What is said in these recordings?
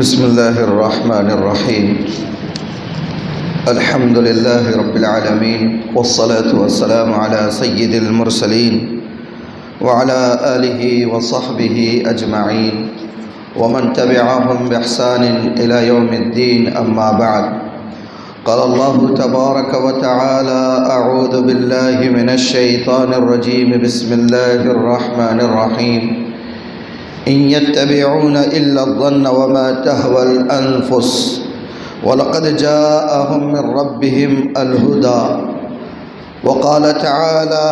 بسم الله الرحمن الرحيم. الحمد لله رب العالمين، والصلاة والسلام على سيد المرسلين وعلى آله وصحبه أجمعين ومن تبعهم بإحسان إلى يوم الدين. أما بعد، قال الله تبارك وتعالى: أعوذ بالله من الشيطان الرجيم. بسم الله الرحمن الرحيم. إن يتبعون إلا الظن وما تهوى الأنفس ولقد جاءهم من ربهم الهدى. وقال تعالى: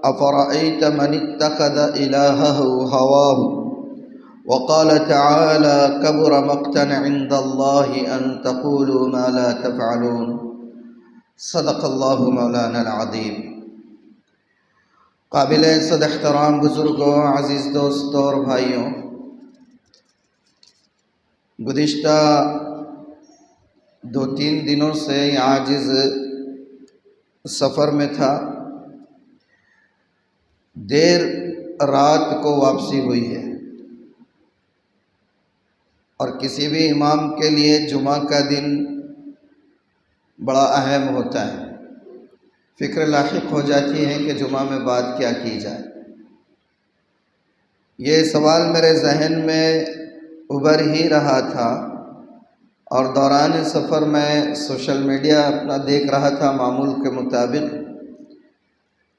أفرأيت من اتخذ إلهه هواه. وقال تعالى: كبر مقتا عند الله أن تقولوا ما لا تفعلون. صدق الله مولانا العظيم. قابل صد احترام بزرگوں، عزیز دوستوں اور بھائیوں، گزشتہ 2-3 دنوں سے عاجز سفر میں تھا. دیر رات کو واپسی ہوئی ہے، اور کسی بھی امام کے لیے جمعہ کا دن بڑا اہم ہوتا ہے. فکر لاحق ہو جاتی ہے کہ جمعہ میں بات کیا کی جائے. یہ سوال میرے ذہن میں ابھر ہی رہا تھا، اور دوران سفر میں سوشل میڈیا اپنا دیکھ رہا تھا معمول کے مطابق.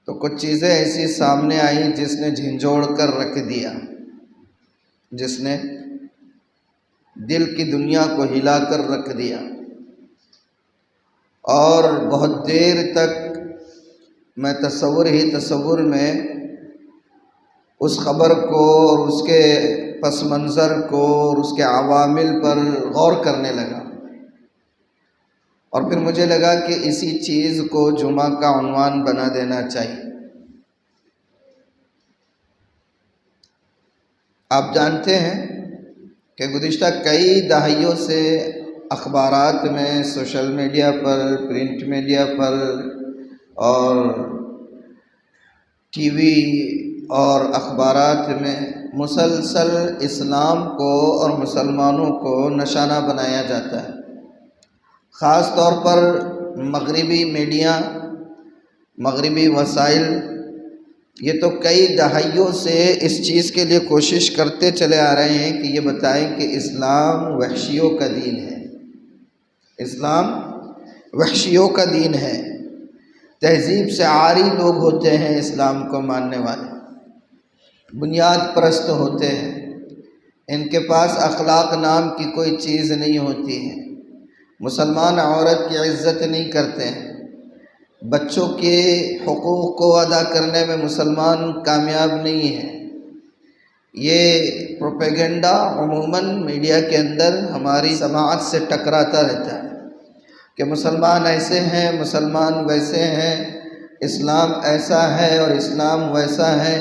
تو کچھ چیزیں ایسی سامنے آئیں جس نے جھنجھوڑ کر رکھ دیا، جس نے دل کی دنیا کو ہلا کر رکھ دیا، اور بہت دیر تک میں تصور میں اس خبر کو اور اس کے پس منظر کو اور اس کے عوامل پر غور کرنے لگا. اور پھر مجھے لگا کہ اسی چیز کو جمعہ کا عنوان بنا دینا چاہیے. آپ جانتے ہیں کہ گزشتہ کئی دہائیوں سے اخبارات میں، سوشل میڈیا پر، پرنٹ میڈیا پر اور ٹی وی اور اخبارات میں مسلسل اسلام کو اور مسلمانوں کو نشانہ بنایا جاتا ہے. خاص طور پر مغربی میڈیا، مغربی وسائل، یہ تو کئی دہائیوں سے اس چیز کے لیے کوشش کرتے چلے آ رہے ہیں کہ یہ بتائیں کہ اسلام وحشیوں کا دین ہے. اسلام وحشیوں کا دین ہے. تہذیب سے عاری لوگ ہوتے ہیں اسلام کو ماننے والے، بنیاد پرست ہوتے ہیں. ان کے پاس اخلاق نام کی کوئی چیز نہیں ہوتی ہے. مسلمان عورت کی عزت نہیں کرتے ہیں. بچوں کے حقوق کو ادا کرنے میں مسلمان کامیاب نہیں ہے. یہ پروپیگنڈا عموماً میڈیا کے اندر ہماری سماعت سے ٹکراتا رہتا ہے کہ مسلمان ایسے ہیں، مسلمان ویسے ہیں، اسلام ایسا ہے اور اسلام ویسا ہے،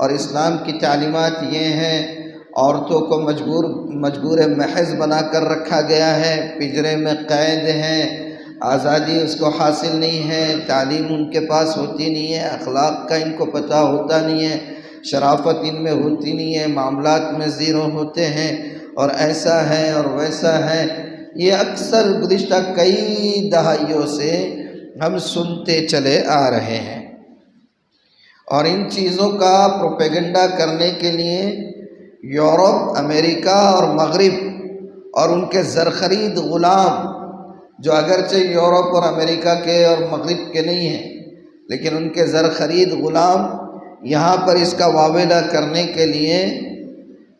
اور اسلام کی تعلیمات یہ ہیں. عورتوں کو مجبور محض بنا کر رکھا گیا ہے، پنجرے میں قید ہیں، آزادی اس کو حاصل نہیں ہے، تعلیم ان کے پاس ہوتی نہیں ہے، اخلاق کا ان کو پتہ ہوتا نہیں ہے، شرافت ان میں ہوتی نہیں ہے، معاملات میں زیرو ہوتے ہیں، اور ایسا ہے اور ویسا ہے. یہ اکثر گزشتہ کئی دہائیوں سے ہم سنتے چلے آ رہے ہیں. اور ان چیزوں کا پروپیگنڈا کرنے کے لیے یورپ، امریکہ اور مغرب اور ان کے زرخرید غلام، جو اگرچہ یورپ اور امریکہ کے اور مغرب کے نہیں ہیں، لیکن ان کے زرخرید غلام یہاں پر اس کا واویلا کرنے کے لیے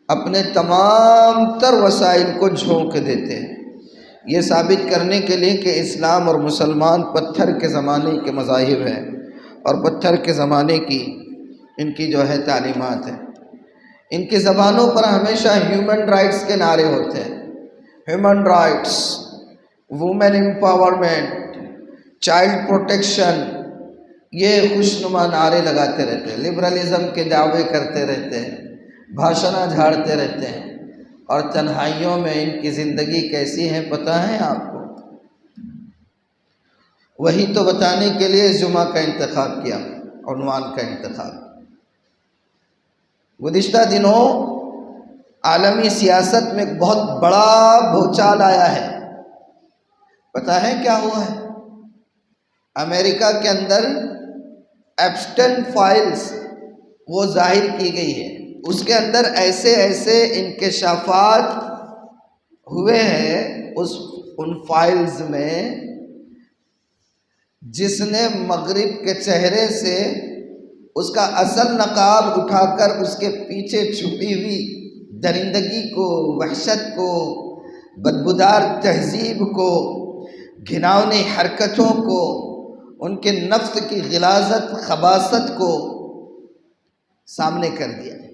اپنے تمام تر وسائل کو جھونک دیتے ہیں، یہ ثابت کرنے کے لیے کہ اسلام اور مسلمان پتھر کے زمانے کے مذاہب ہیں، اور پتھر کے زمانے کی ان کی جو ہے تعلیمات ہیں. ان کی زبانوں پر ہمیشہ ہیومن رائٹس کے نعرے ہوتے ہیں. Human rights, women empowerment, child protection, یہ خوشنما نعرے لگاتے رہتے ہیں. لبرلزم کے دعوے کرتے رہتے ہیں، بھاشنہ جھاڑتے رہتے ہیں. اور تنہائیوں میں ان کی زندگی کیسی ہے پتہ ہے آپ کو؟ وہی تو بتانے کے لیے جمعہ کا انتخاب کیا، عنوان کا انتخاب. گزشتہ دنوں عالمی سیاست میں ایک بہت بڑا بھوچال آیا ہے۔ پتہ ہے کیا ہوا ہے؟ امریکہ کے اندر ایپسٹین فائلز وہ ظاہر کی گئی ہے، اس کے اندر ایسے ایسے انکشافات ہوئے ہیں ان فائلز میں، جس نے مغرب کے چہرے سے اس کا اصل نقاب اٹھا کر اس کے پیچھے چھپی ہوئی درندگی کو، وحشت کو، بدبودار تہذیب کو، گھناؤنی حرکتوں کو، ان کے نفس کی غلاظت، خباثت کو سامنے کر دیا ہے،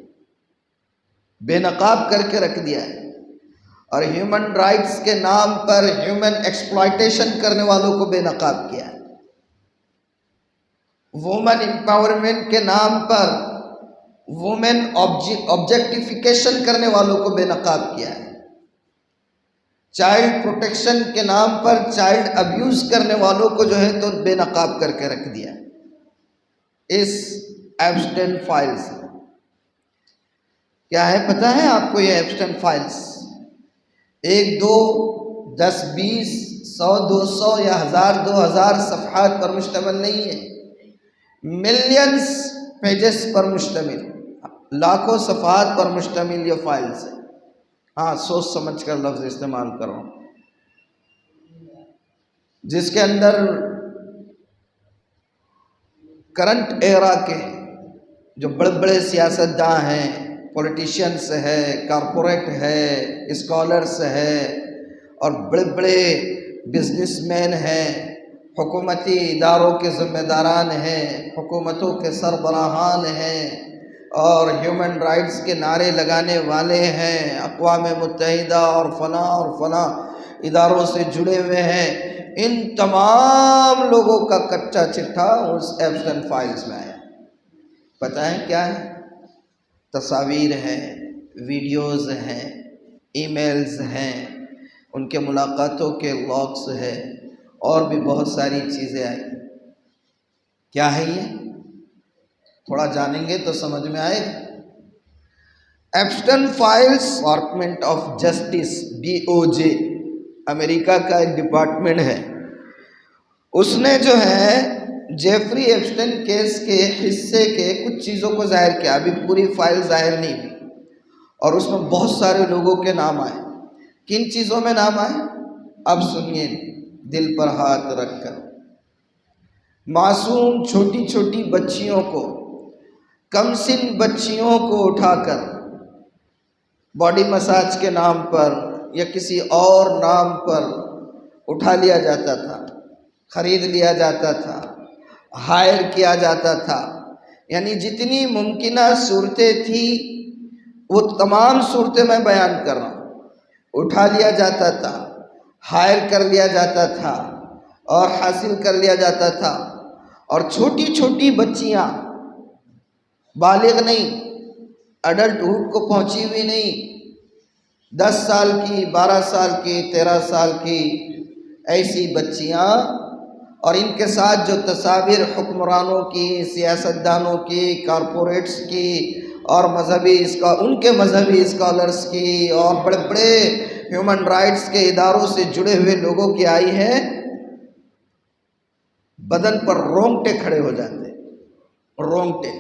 بے نقاب کر کے رکھ دیا ہے، اور ہیومن رائٹس کے نام پر ہیومن ایکسپلائٹیشن کرنے والوں کو بے نقاب کیا ہے، وومن امپاورمنٹ کے نام پر وومن آبجیکٹیفیکیشن کرنے والوں کو بے نقاب کیا ہے، چائلڈ پروٹیکشن کے نام پر چائلڈ ابیوز کرنے والوں کو جو ہے تو بے نقاب کر کے رکھ دیا ہے۔ اس ایپسٹین فائلز کیا ہے پتہ ہے آپ کو؟ یہ ایپسٹین فائلز 1 2 10 20 100 200 یا 1000 2000 صفحات پر مشتمل نہیں ہے، ملینز پیجز پر مشتمل، لاکھوں صفحات پر مشتمل یہ فائلز ہے۔ ہاں، سوچ سمجھ کر لفظ استعمال کرو، جس کے اندر کرنٹ ایرا کے جو بڑے بڑے سیاستداں ہیں، پولیٹیشینس ہے، کارپوریٹ ہے، اسکالرس ہے، اور بڑے بڑے بزنس مین ہیں، حکومتی اداروں کے ذمہ داران ہیں، حکومتوں کے سربراہان ہیں، اور ہیومن رائٹس کے نعرے لگانے والے ہیں، اقوام متحدہ اور فلاں اداروں سے جڑے ہوئے ہیں، ان تمام لوگوں کا کچا چٹھا اس ایپسٹین فائلز میں آیا۔ پتہ ہے کیا ہے؟ تصاویر ہیں، ویڈیوز ہیں، ای میلز ہیں، ان کے ملاقاتوں کے لاگز ہیں، اور بھی بہت ساری چیزیں آئی۔ کیا ہے یہ؟ تھوڑا جانیں گے تو سمجھ میں آئے گا۔ Epstein files department of justice DOJ امریکہ کا ایک ڈپارٹمنٹ ہے، اس نے جو ہے جیفری ایپسٹین کیس کے حصے کے کچھ چیزوں کو ظاہر کیا۔ ابھی پوری فائل ظاہر نہیں ہوئی، اور اس میں بہت سارے لوگوں کے نام آئے۔ کن چیزوں میں نام آئے؟ اب سنیے دل پر ہاتھ رکھ کر۔ معصوم چھوٹی چھوٹی بچیوں کو، کم سن بچیوں کو اٹھا کر باڈی مساج کے نام پر یا کسی اور نام پر اٹھا لیا جاتا تھا، خرید لیا جاتا تھا، ہائر کیا جاتا تھا، یعنی جتنی ممکنہ صورتیں تھیں وہ تمام صورتیں میں بیان کر رہا ہوں۔ اٹھا لیا جاتا تھا، ہائر کر لیا جاتا تھا، اور حاصل کر لیا جاتا تھا، اور چھوٹی چھوٹی بچیاں بالغ نہیں، اڈلٹہوڈ کو پہنچی ہوئی نہیں، 10 سال کی، 12 سال کی، 13 سال کی ایسی بچیاں، اور ان کے ساتھ جو تصاویر حکمرانوں کی، سیاستدانوں کی، کارپوریٹس کی، اور ان کے مذہبی اسکالرس کی، اور بڑے بڑے ہیومن رائٹس کے اداروں سے جڑے ہوئے لوگوں کی آئی ہے، بدن پر رونگٹے کھڑے ہو جاتے، رونگٹے۔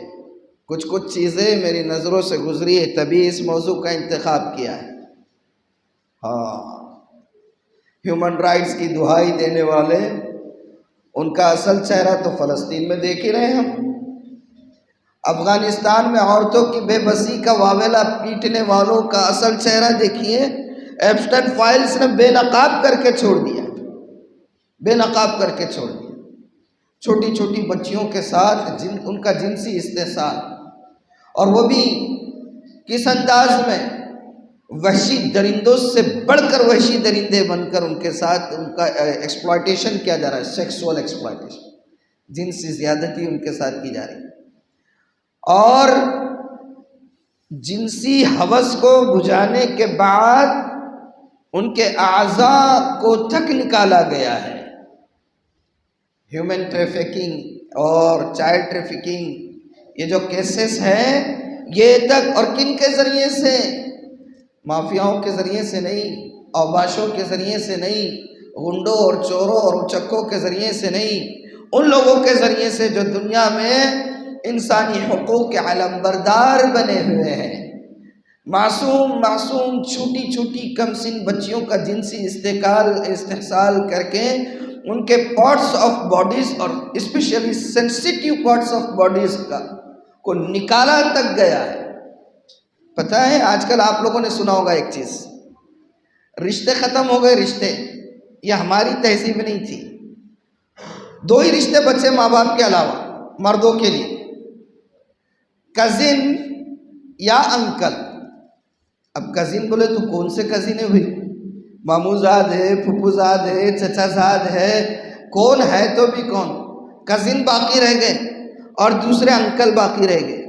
کچھ چیزیں میری نظروں سے گزری ہے، تبھی اس موضوع کا انتخاب کیا ہے۔ ہاں، ہیومن رائٹس کی دہائی دینے والے، ان کا اصل چہرہ تو فلسطین میں دیکھ ہی رہے ہیں ہم۔ افغانستان میں عورتوں کی بے بسی کا واویلا پیٹنے والوں کا اصل چہرہ دیکھیے، ایپسٹین فائلز نے بے نقاب کر کے چھوڑ دیا، بے نقاب کر کے چھوڑ دیا۔ چھوٹی چھوٹی بچیوں کے ساتھ ان کا جنسی استحصال، اور وہ بھی کس انداز میں؟ وحشی درندوں سے بڑھ کر وحشی درندے بن کر ان کے ساتھ ان کا ایکسپلائٹیشن کیا جا رہا ہے، سیکسول ایکسپلائٹیشن، جنسی زیادتی ان کے ساتھ کی جا رہی ہے، اور جنسی ہوس کو بجھانے کے بعد ان کے اعضاء کو تک نکالا گیا ہے۔ ہیومن ٹریفیکنگ اور چائلڈ ٹریفیکنگ، یہ جو کیسز ہیں، یہ تک، اور کن کے ذریعے سے؟ مافیاؤں کے ذریعے سے نہیں، اوباشوں کے ذریعے سے نہیں، غنڈوں اور چوروں اور اچکوں کے ذریعے سے نہیں، ان لوگوں کے ذریعے سے جو دنیا میں انسانی حقوق کے علمبردار بنے ہوئے ہیں، معصوم چھوٹی چھوٹی کم سن بچیوں کا جنسی استحصال کر کے ان کے پارٹس آف باڈیز اور especially sensitive parts of bodies کو نکالا تک گیا ہے۔ پتہ ہے آج کل آپ لوگوں نے سنا ہوگا ایک چیز، رشتے ختم ہو گئے، رشتے، یہ ہماری تہذیب نہیں تھی۔ دو ہی رشتے بچے ماں باپ کے علاوہ مردوں کے لیے، کزن یا انکل۔ اب کزن بولے تو کون سے کزن ہے بھائی؟ ماموں زاد ہے، پھپھو زاد ہے، چچا زاد ہے، کون ہے تو بھی کون؟ کزن باقی رہ گئے اور دوسرے انکل باقی رہ گئے۔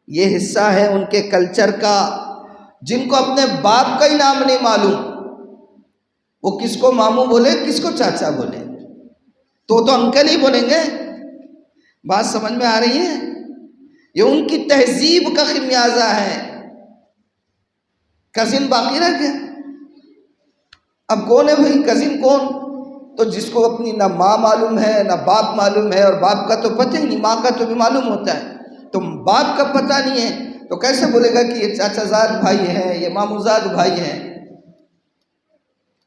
یہ حصہ ہے ان کے کلچر کا، جن کو اپنے باپ کا ہی نام نہیں معلوم، وہ کس کو ماموں بولے کس کو چاچا بولے، تو انکل ہی بولیں گے۔ بات سمجھ میں آ رہی ہے؟ یہ ان کی تہذیب کا خمیازہ ہے۔ کزن باقی رہ گیا۔ اب کون ہے بھائی کزن؟ کون؟ تو جس کو اپنی نہ ماں معلوم ہے نہ باپ معلوم ہے، اور باپ کا تو پتہ ہی نہیں، ماں کا تو بھی معلوم ہوتا ہے، تو باپ کا پتہ نہیں ہے تو کیسے بولے گا کہ یہ چاچا زاد بھائی ہے، یہ ماموں زاد بھائی ہے؟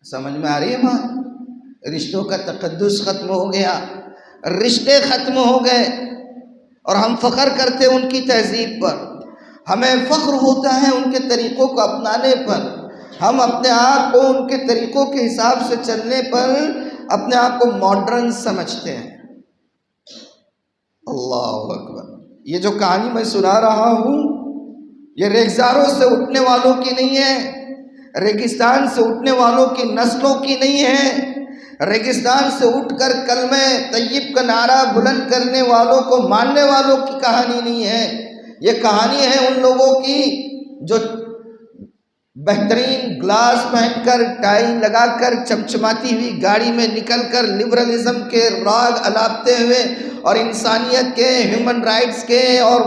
سمجھ میں آ رہی ہے بات؟ رشتوں کا تقدس ختم ہو گیا، رشتے ختم ہو گئے، اور ہم فخر کرتے ان کی تہذیب پر، ہمیں فخر ہوتا ہے ان کے طریقوں کو اپنانے پر، ہم اپنے آپ کو ان کے طریقوں کے حساب سے چلنے پر اپنے آپ کو ماڈرن سمجھتے ہیں۔ اللہ اکبر! یہ جو کہانی میں سنا رہا ہوں یہ ریگزاروں سے اٹھنے والوں کی نہیں ہے، ریگستان سے اٹھنے والوں کی نسلوں کی نہیں ہے، ریگستان سے اٹھ کر کلمہ طیب کا نعرہ بلند کرنے والوں کو ماننے والوں کی کہانی نہیں ہے۔ یہ کہانی ہے ان لوگوں کی جو بہترین گلاس پہن کر، ٹائی لگا کر، چمچماتی ہوئی گاڑی میں نکل کر لبرلزم کے راگ الاپتے ہوئے اور انسانیت کے، ہیومن رائٹس کے اور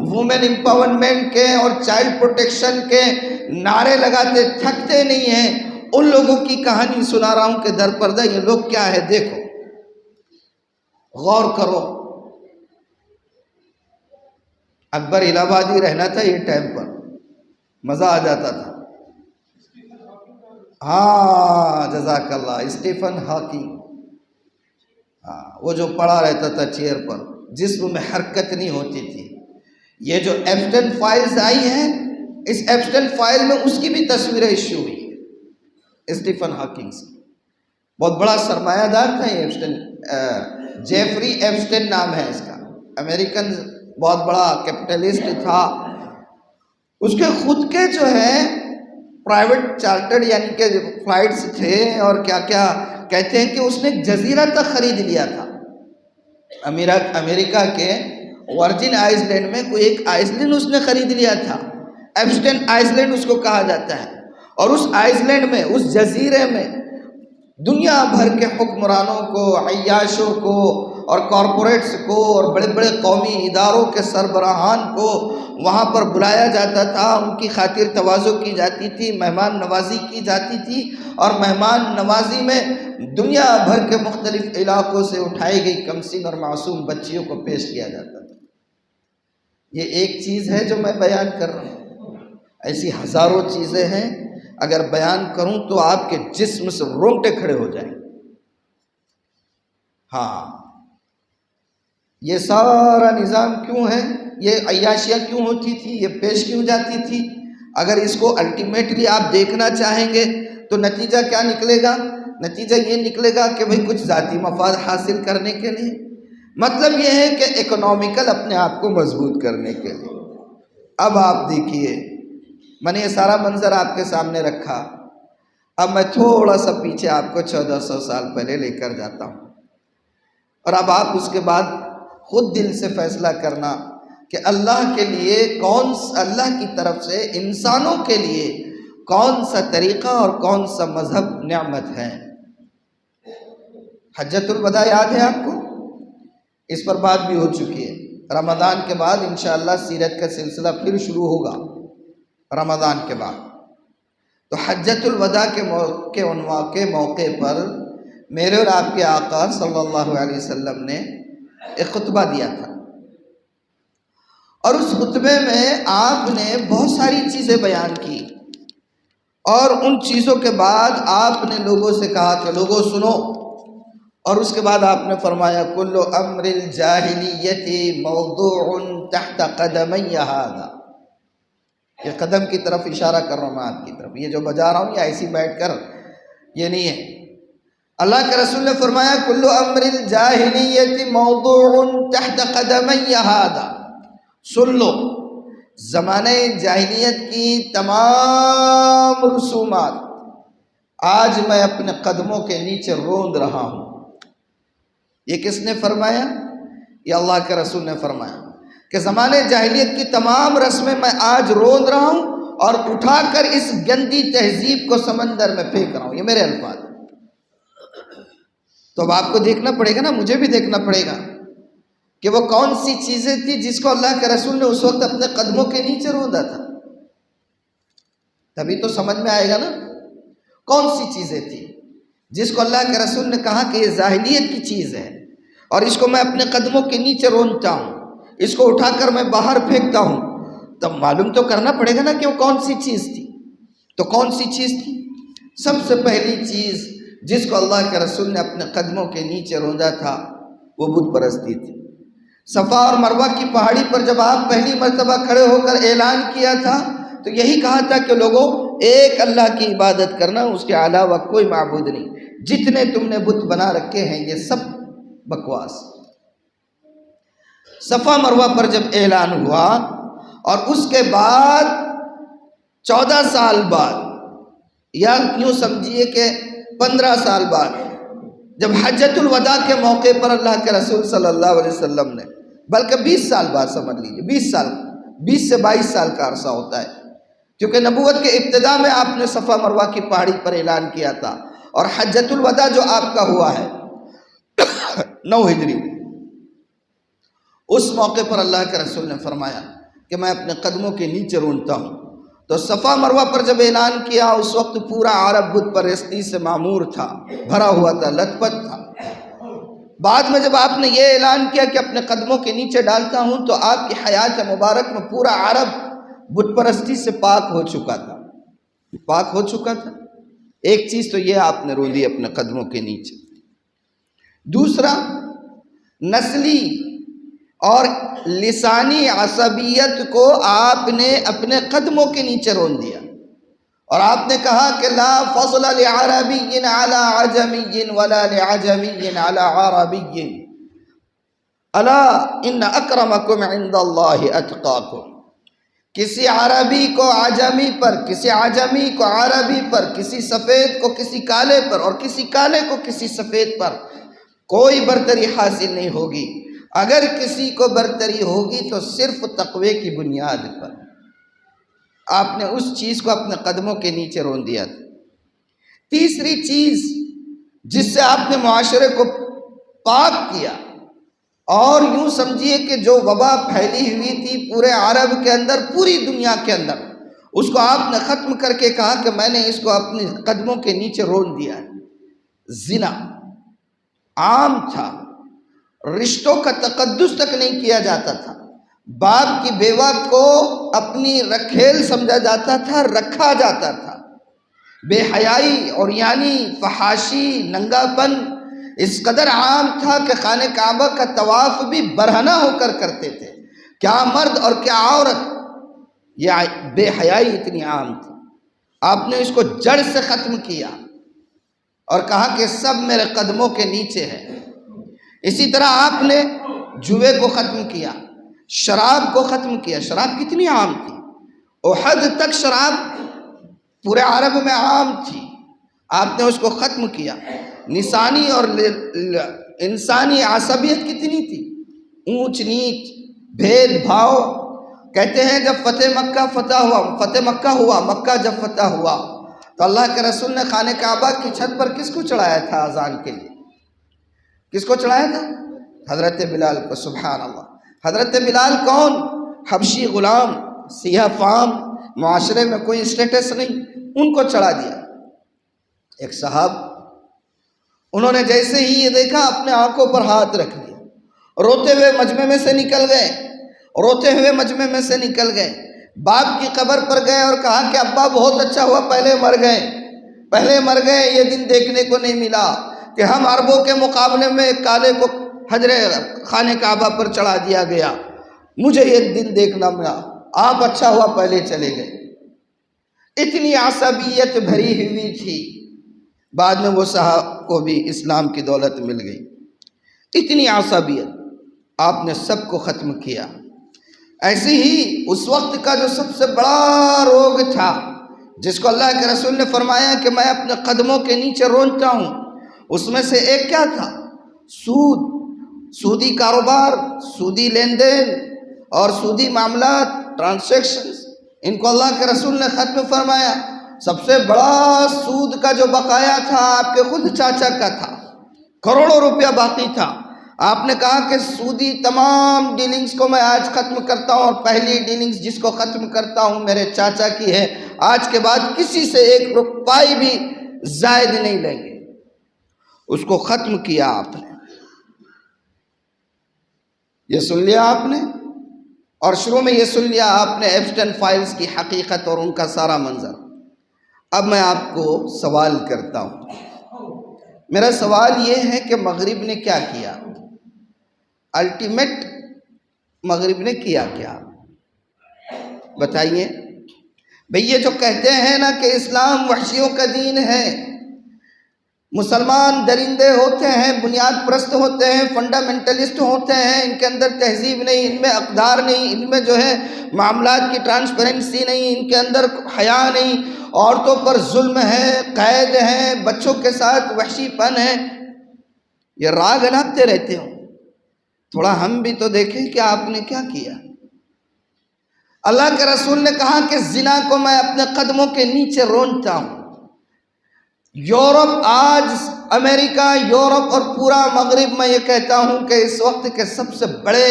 وومن امپاورمنٹ کے اور چائلڈ پروٹیکشن کے نعرے لگاتے تھکتے نہیں ہیں، ان لوگوں کی کہانی سنا رہا ہوں کہ در پردہ یہ لوگ کیا ہے دیکھو، غور کرو۔ اکبر الہ آبادی رہنا تھا یہ ٹائم پر، مزہ آ جاتا تھا۔ ہاں جزاک اللہ، اسٹیفن ہاکنگ، وہ جو پڑا رہتا تھا چیئر پر، جسم میں حرکت نہیں ہوتی تھی۔ یہ جو ایپسٹین فائلز آئی ہیں، اس ایپسٹین فائل میں اس کی بھی تصویریں ایشو ہوئی ہے، اسٹیفن ہاکنگ سے۔ بہت بڑا سرمایہ دار تھا یہ ایپسٹین، جیفری ایپسٹین نام ہے اس کا، امریکن بہت بڑا کیپٹلسٹ تھا۔ اس کے خود کے جو ہے پرائیویٹ چارٹرڈ یعنی کہ فلائٹس تھے، اور کیا کیا کہتے ہیں کہ اس نے ایک جزیرہ تک خرید لیا تھا امریکہ کے ورجن آئس لینڈ میں، کوئی ایک آئس لینڈ اس نے خرید لیا تھا، ایپسٹین آئس لینڈ اس کو کہا جاتا ہے۔ اور اس آئس لینڈ میں، اس جزیرے میں دنیا بھر کے حکمرانوں کو، عیاشوں کو اور کارپوریٹس کو اور بڑے بڑے قومی اداروں کے سربراہان کو وہاں پر بلایا جاتا تھا، ان کی خاطر تواضع کی جاتی تھی، مہمان نوازی کی جاتی تھی، اور مہمان نوازی میں دنیا بھر کے مختلف علاقوں سے اٹھائی گئی کمسن اور معصوم بچیوں کو پیش کیا جاتا تھا۔ یہ ایک چیز ہے جو میں بیان کر رہا ہوں، ایسی ہزاروں چیزیں ہیں، اگر بیان کروں تو آپ کے جسم سے رونگٹے کھڑے ہو جائیں۔ ہاں، یہ سارا نظام کیوں ہے؟ یہ عیاشیاں کیوں ہوتی تھی؟ یہ پیش کیوں جاتی تھی؟ اگر اس کو الٹیمیٹلی آپ دیکھنا چاہیں گے تو نتیجہ کیا نکلے گا؟ نتیجہ یہ نکلے گا کہ بھئی کچھ ذاتی مفاد حاصل کرنے کے لیے، مطلب یہ ہے کہ اکنامیکل اپنے آپ کو مضبوط کرنے کے لیے۔ اب آپ دیکھیے، میں نے یہ سارا منظر آپ کے سامنے رکھا، اب میں تھوڑا سا پیچھے آپ کو 1400 سال پہلے لے کر جاتا ہوں، اور اب آپ اس کے بعد خود دل سے فیصلہ کرنا کہ اللہ کے لیے اللہ کی طرف سے انسانوں کے لیے کون سا طریقہ اور کون سا مذہب نعمت ہے۔ حجۃ الوداع یاد ہے آپ کو؟ اس پر بات بھی ہو چکی ہے۔ رمضان کے بعد انشاءاللہ سیرت کا سلسلہ پھر شروع ہوگا، رمضان کے بعد تو حجۃ الوداع کے موقع پر میرے اور آپ کے آقا صلی اللہ علیہ وسلم نے ایک خطبہ دیا تھا، اور اس خطبے میں آپ نے بہت ساری چیزیں بیان کی، اور ان چیزوں کے بعد آپ نے لوگوں سے کہا کہ لوگوں سنو، اور اس کے بعد آپ نے فرمایا کل امر الجاہلیت موضوع تحت قدمی ھذا، یہ قدم کی طرف اشارہ کر رہا ہوں میں آپ کی طرف، یہ جو بجا رہا ہوں یہ ایسی بیٹھ کر یہ نہیں ہے۔ اللہ کے رسول نے فرمایا کل امر الجاہلیت موضوع تحت قدمی ھذا، سن لو زمانہ جاہلیت کی تمام رسومات آج میں اپنے قدموں کے نیچے روند رہا ہوں۔ یہ کس نے فرمایا؟ یہ اللہ کے رسول نے فرمایا کہ زمانہ جاہلیت کی تمام رسمیں میں آج روند رہا ہوں اور اٹھا کر اس گندی تہذیب کو سمندر میں پھینک رہا ہوں، یہ میرے الفاظ۔ تو اب آپ کو دیکھنا پڑے گا نا، مجھے بھی دیکھنا پڑے گا کہ وہ کون سی چیزیں تھی جس کو اللہ کے رسول نے اس وقت اپنے قدموں کے نیچے روندا تھا، تبھی تو سمجھ میں آئے گا نا کون سی چیزیں تھی جس کو اللہ کے رسول نے کہا کہ یہ جاہلیت کی چیز ہے اور اس کو میں اپنے قدموں کے نیچے رونتا ہوں، اس کو اٹھا کر میں باہر پھینکتا ہوں۔ تب معلوم تو کرنا پڑے گا نا کہ وہ کون سی چیز تھی۔ تو کون سی چیز تھی؟ سب سے پہلی چیز جس کو اللہ کے رسول نے اپنے قدموں کے نیچے روندا تھا وہ بت پرستی تھی۔ صفا اور مروہ کی پہاڑی پر جب آپ پہلی مرتبہ کھڑے ہو کر اعلان کیا تھا تو یہی کہا تھا کہ لوگوں ایک اللہ کی عبادت کرنا، اس کے علاوہ کوئی معبود نہیں، جتنے تم نے بت بنا رکھے ہیں یہ سب بکواس۔ صفا مروہ پر جب اعلان ہوا اور اس کے بعد 14 سال بعد یا یوں سمجھیے کہ 15 سال بعد جب حجۃ الوداع کے موقع پر اللہ کے رسول صلی اللہ علیہ وسلم نے، بلکہ 20 سال بعد سمجھ لیجیے، 20 سے 22 سال کا عرصہ ہوتا ہے، کیونکہ نبوت کے ابتدا میں آپ نے صفا مروہ کی پہاڑی پر اعلان کیا تھا، اور حجۃ الوداع جو آپ کا ہوا ہے 9 ہجری، اس موقع پر اللہ کے رسول نے فرمایا کہ میں اپنے قدموں کے نیچے رونتا ہوں۔ تو صفا مروہ پر جب اعلان کیا اس وقت پورا عرب بت پرستی سے معمور تھا، بھرا ہوا تھا، لت پت تھا۔ بعد میں جب آپ نے یہ اعلان کیا کہ اپنے قدموں کے نیچے ڈالتا ہوں تو آپ کی حیات مبارک میں پورا عرب بت پرستی سے پاک ہو چکا تھا۔ ایک چیز تو یہ آپ نے رو دی اپنے قدموں کے نیچے۔ دوسرا، نسلی اور لسانی عصبیت کو آپ نے اپنے قدموں کے نیچے رون دیا، اور آپ نے کہا کہ لا فضل لعربی علی عجمی ولا لعجمی علی عربی الا ان اکرمکم عند اللہ اتقاکم۔ کسی عربی کو عجمی پر، کسی عجمی کو عربی پر، کسی سفید کو کسی کالے پر، اور کسی کالے کو کسی سفید پر کوئی برتری حاصل نہیں ہوگی۔ اگر کسی کو برتری ہوگی تو صرف تقوی کی بنیاد پر۔ آپ نے اس چیز کو اپنے قدموں کے نیچے رون دیا تھا۔ تیسری چیز جس سے آپ نے معاشرے کو پاک کیا، اور یوں سمجھیے کہ جو وبا پھیلی ہوئی تھی پورے عرب کے اندر، پوری دنیا کے اندر، اس کو آپ نے ختم کر کے کہا کہ میں نے اس کو اپنے قدموں کے نیچے رون دیا ہے۔ زنا عام تھا، رشتوں کا تقدس تک نہیں کیا جاتا تھا، باپ کی بیوہ کو اپنی رکھیل سمجھا جاتا تھا، رکھا جاتا تھا۔ بے حیائی اور یعنی فحاشی، ننگا پن اس قدر عام تھا کہ خانہ کعبہ کا طواف بھی برہنہ ہو کر کرتے تھے، کیا مرد اور کیا عورت۔ یہ بے حیائی اتنی عام تھی، آپ نے اس کو جڑ سے ختم کیا اور کہا کہ سب میرے قدموں کے نیچے ہے۔ اسی طرح آپ نے جوے کو ختم کیا، شراب کو ختم کیا۔ شراب کتنی عام تھی، احد تک شراب پورے عرب میں عام تھی، آپ نے اس کو ختم کیا۔ نسانی اور انسانی عصبیت کتنی تھی، اونچ نیچ، بھید بھاؤ۔ کہتے ہیں جب فتح مکہ ہوا، مکہ جب فتح ہوا تو اللہ کے رسول نے خانہ کعبہ کی چھت پر کس کو چڑھایا تھا اذان کے لیے؟ کس کو چڑھایا تھا؟ حضرت بلال کو۔ سبحان اللہ۔ حضرت بلال کون؟ حبشی غلام، سیاہ فام، معاشرے میں کوئی اسٹیٹس نہیں، ان کو چڑھا دیا۔ ایک صاحب، انہوں نے جیسے ہی یہ دیکھا اپنے آنکھوں پر ہاتھ رکھ لیا، روتے ہوئے مجمع میں سے نکل گئے، روتے ہوئے مجمع میں سے نکل گئے، باپ کی قبر پر گئے اور کہا کہ ابا بہت اچھا ہوا پہلے مر گئے، یہ دن دیکھنے کو نہیں ملا کہ ہم عربوں کے مقابلے میں کالے کو حجر خانہ کعبہ پر چڑھا دیا گیا، مجھے یہ دن دیکھنا ملا، آپ اچھا ہوا پہلے چلے گئے۔ اتنی عصبیت بھری ہوئی تھی، بعد میں وہ صاحب کو بھی اسلام کی دولت مل گئی۔ اتنی عصبیت، آپ نے سب کو ختم کیا۔ ایسے ہی اس وقت کا جو سب سے بڑا روگ تھا، جس کو اللہ کے رسول نے فرمایا کہ میں اپنے قدموں کے نیچے رونتا ہوں، اس میں سے ایک کیا تھا؟ سودی کاروبار، سودی لین دین اور سودی معاملات، ٹرانزیکشنز، ان کو اللہ کے رسول نے ختم فرمایا۔ سب سے بڑا سود کا جو بقایا تھا آپ کے خود چاچا کا تھا، کروڑوں روپیہ باقی تھا۔ آپ نے کہا کہ سودی تمام ڈیلنگز کو میں آج ختم کرتا ہوں، اور پہلی ڈیلنگز جس کو ختم کرتا ہوں میرے چاچا کی ہے، آج کے بعد کسی سے ایک روپائی بھی زائد نہیں لیں گے۔ اس کو ختم کیا آپ نے۔ یہ سن لیا آپ نے، اور شروع میں یہ سن لیا آپ نے ایپسٹین فائلز کی حقیقت اور ان کا سارا منظر۔ اب میں آپ کو سوال کرتا ہوں، میرا سوال یہ ہے کہ مغرب نے کیا کیا؟ الٹیمیٹ مغرب نے کیا کیا؟ بتائیے بھئی۔ یہ جو کہتے ہیں نا کہ اسلام وحشیوں کا دین ہے، مسلمان درندے ہوتے ہیں، بنیاد پرست ہوتے ہیں، فنڈامنٹلسٹ ہوتے ہیں، ان کے اندر تہذیب نہیں، ان میں اقدار نہیں، ان میں جو ہے معاملات کی ٹرانسپیرنسی نہیں، ان کے اندر حیا نہیں، عورتوں پر ظلم ہے، قید ہے، بچوں کے ساتھ وحشی پن ہے، یہ راگ اناپتے رہتے ہوں۔ تھوڑا ہم بھی تو دیکھیں کہ آپ نے کیا کیا۔ اللہ کے رسول نے کہا کہ زنا کو میں اپنے قدموں کے نیچے رونتا ہوں۔ یورپ آج، امریکہ، یورپ اور پورا مغرب، میں یہ کہتا ہوں کہ اس وقت کے سب سے بڑے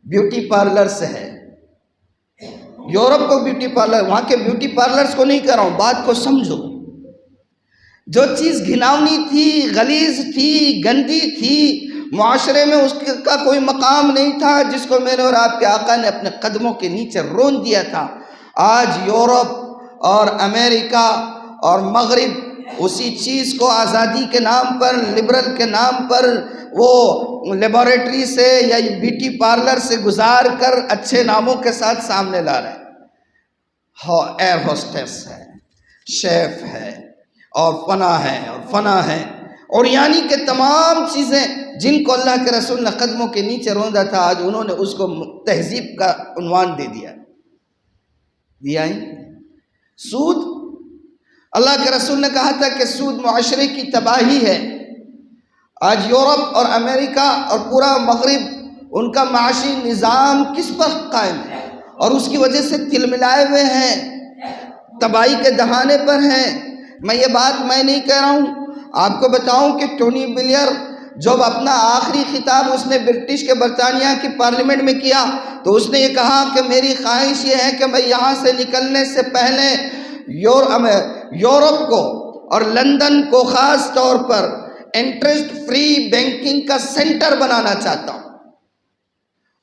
بیوٹی پارلرز ہے۔ یورپ کو بیوٹی پارلر، وہاں کے بیوٹی پارلرز کو نہیں کہہ رہا ہوں، بات کو سمجھو۔ جو چیز گھناؤنی تھی، غلیظ تھی، گندی تھی، معاشرے میں اس کا کوئی مقام نہیں تھا، جس کو میرے اور آپ کے آقا نے اپنے قدموں کے نیچے رون دیا تھا، آج یورپ اور امریکہ اور مغرب اسی چیز کو آزادی کے نام پر، لبرل کے نام پر، وہ لیبارٹری سے یا بیوٹی پارلر سے گزار کر اچھے ناموں کے ساتھ سامنے لا رہے ہیں۔ ایئر ہوسٹس ہے، شیف ہے، اور فنا ہے، اور یعنی کہ تمام چیزیں جن کو اللہ کے رسول نے قدموں کے نیچے روندا تھا، آج انہوں نے اس کو تہذیب کا عنوان دے دیا ہی۔ سود، اللہ کے رسول نے کہا تھا کہ سود معاشرے کی تباہی ہے۔ آج یورپ اور امریکہ اور پورا مغرب، ان کا معاشی نظام کس پر قائم ہے، اور اس کی وجہ سے تلملائے ہوئے ہیں، تباہی کے دہانے پر ہیں۔ میں یہ بات میں نہیں کہہ رہا ہوں، آپ کو بتاؤں کہ ٹونی بلیئر جب اپنا آخری خطاب اس نے برٹش کے برطانیہ کی پارلیمنٹ میں کیا، تو اس نے یہ کہا کہ میری خواہش یہ ہے کہ میں یہاں سے نکلنے سے پہلے یورپ کو اور لندن کو خاص طور پر انٹرسٹ فری بینکنگ کا سینٹر بنانا چاہتا ہوں۔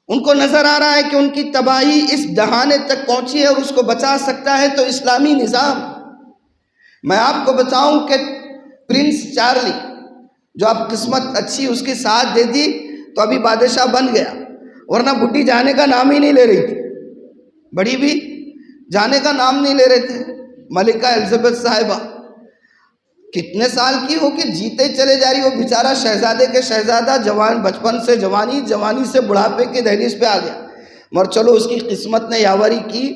ان کو نظر آ رہا ہے کہ ان کی تباہی اس دہانے تک پہنچی ہے، اور اس کو بچا سکتا ہے تو اسلامی نظام۔ میں آپ کو بتاؤں کہ پرنس چارلی، جو اب قسمت اچھی اس کی ساتھ دے دی تو ابھی بادشاہ بن گیا، ورنہ بڈھی جانے کا نام ہی نہیں لے رہی تھی، بڑی بھی جانے کا نام نہیں لے رہے تھے۔ ملکہ الزبتھ صاحبہ کتنے سال کی ہو کہ جیتے چلے جا رہی، وہ بیچارہ شہزادے کے شہزادہ، جوان، بچپن سے جوانی، جوانی سے بڑھاپے کے دہلیز پہ آ گیا، مگر چلو اس کی قسمت نے یاوری کی،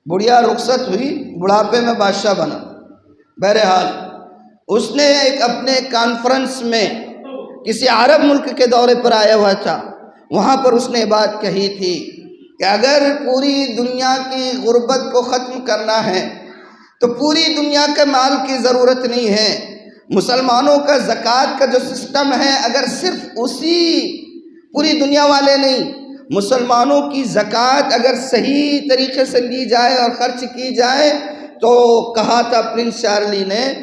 بڑھیا رخصت ہوئی، بڑھاپے میں بادشاہ بنا۔ بہرحال اس نے ایک اپنے کانفرنس میں کسی عرب ملک کے دورے پر آیا ہوا تھا، وہاں پر اس نے بات کہی تھی کہ اگر پوری دنیا کی غربت کو ختم کرنا ہے تو پوری دنیا کے مال کی ضرورت نہیں ہے، مسلمانوں کا زکوٰۃ کا جو سسٹم ہے، اگر صرف اسی، پوری دنیا والے نہیں، مسلمانوں کی زکوٰۃ اگر صحیح طریقے سے لی جائے اور خرچ کی جائے تو کہا تھا پرنس چارلی نے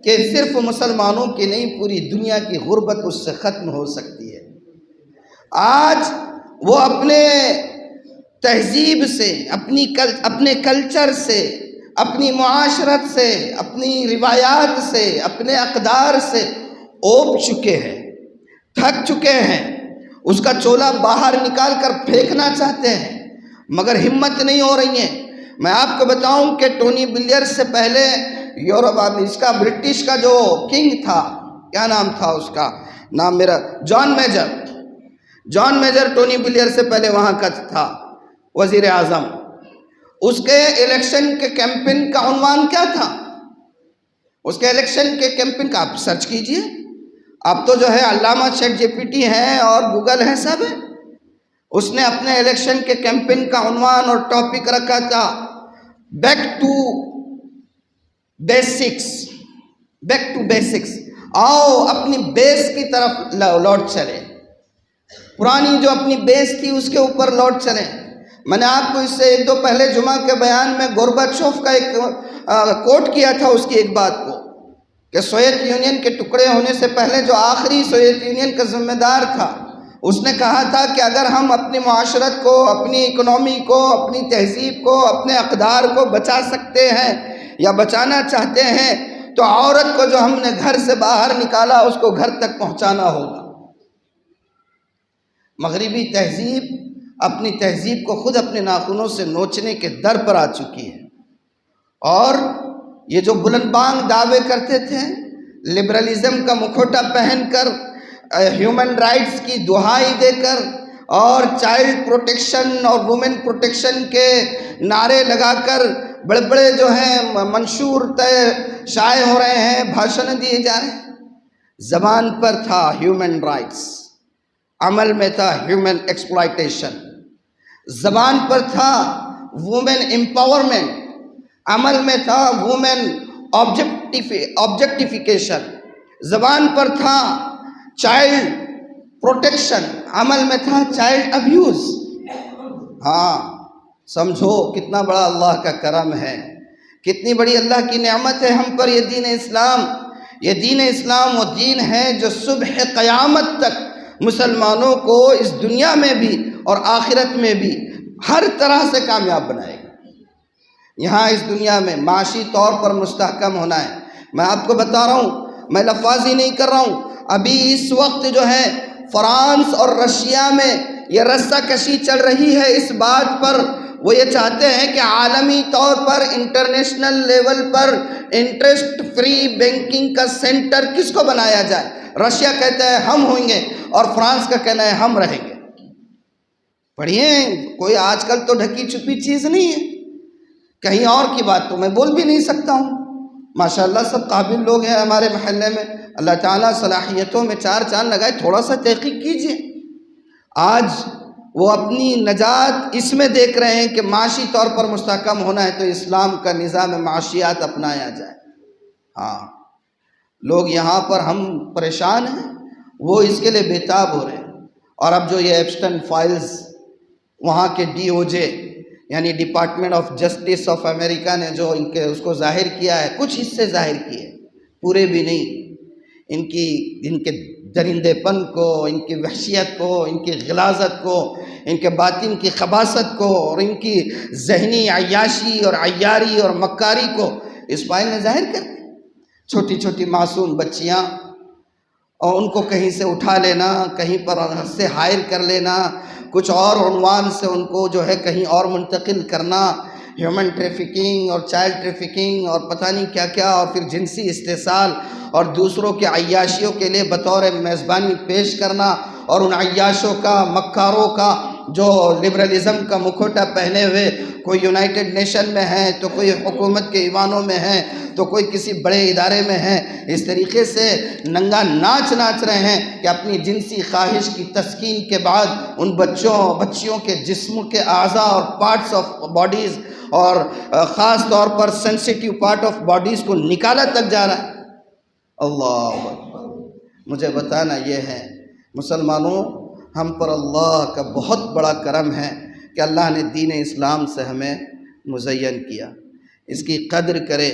کہ صرف مسلمانوں کی نہیں، پوری دنیا کی غربت اس سے ختم ہو سکتی ہے۔ آج وہ اپنے تہذیب سے، اپنے کلچر سے، اپنی معاشرت سے، اپنی روایات سے، اپنے اقدار سے اوب چکے ہیں، تھک چکے ہیں، اس کا چولا باہر نکال کر پھینکنا چاہتے ہیں، مگر ہمت نہیں ہو رہی ہے۔ میں آپ کو بتاؤں کہ ٹونی بلیئر سے پہلے اس کا برٹش کا جو کنگ تھا، کیا نام تھا اس کا، نام میرا، جان میجر ٹونی بلیئر سے پہلے وہاں کا تھا وزیر اعظم۔ اس کے الیکشن کے کیمپین کا عنوان کیا تھا؟ اس کے الیکشن کے کیمپین کا آپ سرچ کیجئے، اب تو جو ہے علامہ چیٹ جی پی ٹی ہے اور گوگل ہے، سب ہے۔ اس نے اپنے الیکشن کے کیمپین کا عنوان اور ٹاپک رکھا تھا بیک ٹو بیسکس، آؤ اپنی بیس کی طرف لوٹ چلے، پرانی جو اپنی بیس تھی اس کے اوپر لوٹ چلیں۔ میں نے آپ کو اس سے ایک دو پہلے جمعہ کے بیان میں گورباچوف کا ایک کوٹ کیا تھا، اس کی ایک بات کو، کہ سوویت یونین کے ٹکڑے ہونے سے پہلے جو آخری سوویت یونین کا ذمہ دار تھا، اس نے کہا تھا کہ اگر ہم اپنی معاشرت کو، اپنی اکنومی کو، اپنی تہذیب کو، اپنے اقدار کو بچا سکتے ہیں یا بچانا چاہتے ہیں تو عورت کو جو ہم نے گھر سے باہر نکالا اس کو گھر تک پہنچانا ہوگا۔ مغربی تہذیب اپنی تہذیب کو خود اپنے ناخنوں سے نوچنے کے در پر آ چکی ہے، اور یہ جو بلند بانگ دعوے کرتے تھے، لبرلزم کا مکھوٹا پہن کر، ہیومن رائٹس کی دہائی دے کر، اور چائلڈ پروٹیکشن اور وومن پروٹیکشن کے نعرے لگا کر بڑے بڑے جو ہیں منشور شائع ہو رہے ہیں، بھاشن دیے جا رہے ہیں۔ زبان پر تھا ہیومن رائٹس، عمل میں تھا ہیومن ایکسپلائٹیشن۔ زبان پر تھا وومن امپاورمنٹ، عمل میں تھا وومن آبجیکٹیفیکیشن۔ زبان پر تھا چائلڈ پروٹیکشن، عمل میں تھا چائلڈ ابیوز۔ ہاں، سمجھو کتنا بڑا اللہ کا کرم ہے، کتنی بڑی اللہ کی نعمت ہے ہم پر یہ دین اسلام۔ یہ دین اسلام وہ دین ہے جو صبح قیامت تک مسلمانوں کو اس دنیا میں بھی اور آخرت میں بھی ہر طرح سے کامیاب بنائے گا۔ یہاں اس دنیا میں معاشی طور پر مستحکم ہونا ہے۔ میں آپ کو بتا رہا ہوں، میں لفاظی نہیں کر رہا ہوں، ابھی اس وقت جو ہے فرانس اور رشیا میں یہ رسہ کشی چل رہی ہے اس بات پر، وہ یہ چاہتے ہیں کہ عالمی طور پر، انٹرنیشنل لیول پر انٹرسٹ فری بینکنگ کا سینٹر کس کو بنایا جائے۔ رشیا کہتا ہے ہم ہوئیں گے اور فرانس کا کہنا ہے ہم رہیں گے۔ پڑھیے، کوئی آج کل تو ڈھکی چھپی چیز نہیں ہے، کہیں اور کی بات تو میں بول بھی نہیں سکتا ہوں۔ ماشاءاللہ سب قابل لوگ ہیں ہمارے محلے میں، اللہ تعالیٰ صلاحیتوں میں چار چاند لگائے، تھوڑا سا تحقیق کیجئے۔ آج وہ اپنی نجات اس میں دیکھ رہے ہیں کہ معاشی طور پر مستحکم ہونا ہے تو اسلام کا نظام معاشیات اپنایا جائے۔ ہاں، لوگ یہاں پر ہم پریشان ہیں، وہ اس کے لیے بےتاب ہو رہے ہیں۔ اور اب جو یہ ایپسٹن فائلز وہاں کے ڈی او جے یعنی department of justice of America نے جو اس کو ظاہر کیا ہے، کچھ حصے ظاہر کیے، پورے بھی نہیں۔ ان کے درندے پن کو، ان کی وحشیت کو، ان کی غلاظت کو، ان کے باطن کی خباثت کو، اور ان کی ذہنی عیاشی اور عیاری اور مکاری کو اس فائل نے ظاہر کر دیا۔ چھوٹی چھوٹی معصوم بچیاں، اور ان کو کہیں سے اٹھا لینا، کہیں پر سے ہائر کر لینا، کچھ اور عنوان سے ان کو جو ہے کہیں اور منتقل کرنا، ہیومن ٹریفکنگ اور چائلڈ ٹریفکنگ اور پتہ نہیں کیا کیا، اور پھر جنسی استحصال اور دوسروں کے عیاشیوں کے لیے بطور میزبانی پیش کرنا، اور ان عیاشوں کا، مکاروں کا جو لبرلزم کا مکھوٹا پہنے ہوئے کوئی یونائٹڈ نیشن میں ہیں، تو کوئی حکومت کے ایوانوں میں ہیں، تو کوئی کسی بڑے ادارے میں ہیں، اس طریقے سے ننگا ناچ رہے ہیں کہ اپنی جنسی خواہش کی تسکین کے بعد ان بچیوں کے جسم کے اعضاء اور پارٹس آف باڈیز، اور خاص طور پر سینسیٹیو پارٹ آف باڈیز کو نکالا تک جا رہا ہے۔ اللہ اکبر! مجھے بتانا یہ ہے مسلمانوں، ہم پر اللہ کا بہت بڑا کرم ہے کہ اللہ نے دین اسلام سے ہمیں مزین کیا۔ اس کی قدر کرے.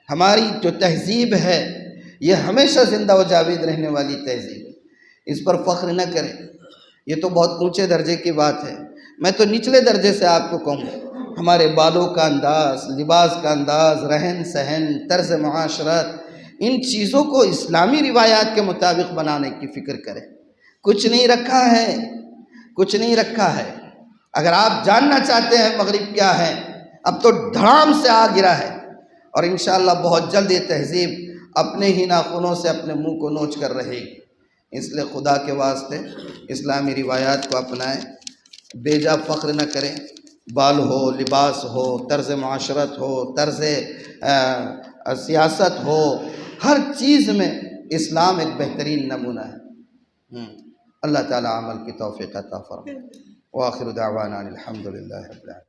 ہماری جو تہذیب ہے یہ ہمیشہ زندہ و جاوید رہنے والی تہذیب ہے، اس پر فخر نہ کریں. یہ تو بہت اونچے درجے کی بات ہے. میں تو نچلے درجے سے آپ کو کہوں، ہمارے بالوں کا انداز، لباس کا انداز، رہن سہن، طرز معاشرت، ان چیزوں کو اسلامی روایات کے مطابق بنانے کی فکر کریں. کچھ نہیں رکھا ہے، کچھ نہیں رکھا ہے. اگر آپ جاننا چاہتے ہیں مغرب کیا ہے، اب تو دھڑام سے آ گرا ہے، اور انشاءاللہ بہت جلد یہ تہذیب اپنے ہی ناخنوں سے اپنے منہ کو نوچ کر رہے گی. اس لیے خدا کے واسطے اسلامی روایات کو اپنائیں، بے جا فخر نہ کریں. بال ہو، لباس ہو، طرز معاشرت ہو، طرز سیاست ہو، ہر چیز میں اسلام ایک بہترین نمونہ ہے. اللہ تعالی عمل کی توفیق عطا فرمائے. وآخر دعوانا الحمدللہ رب العالمین.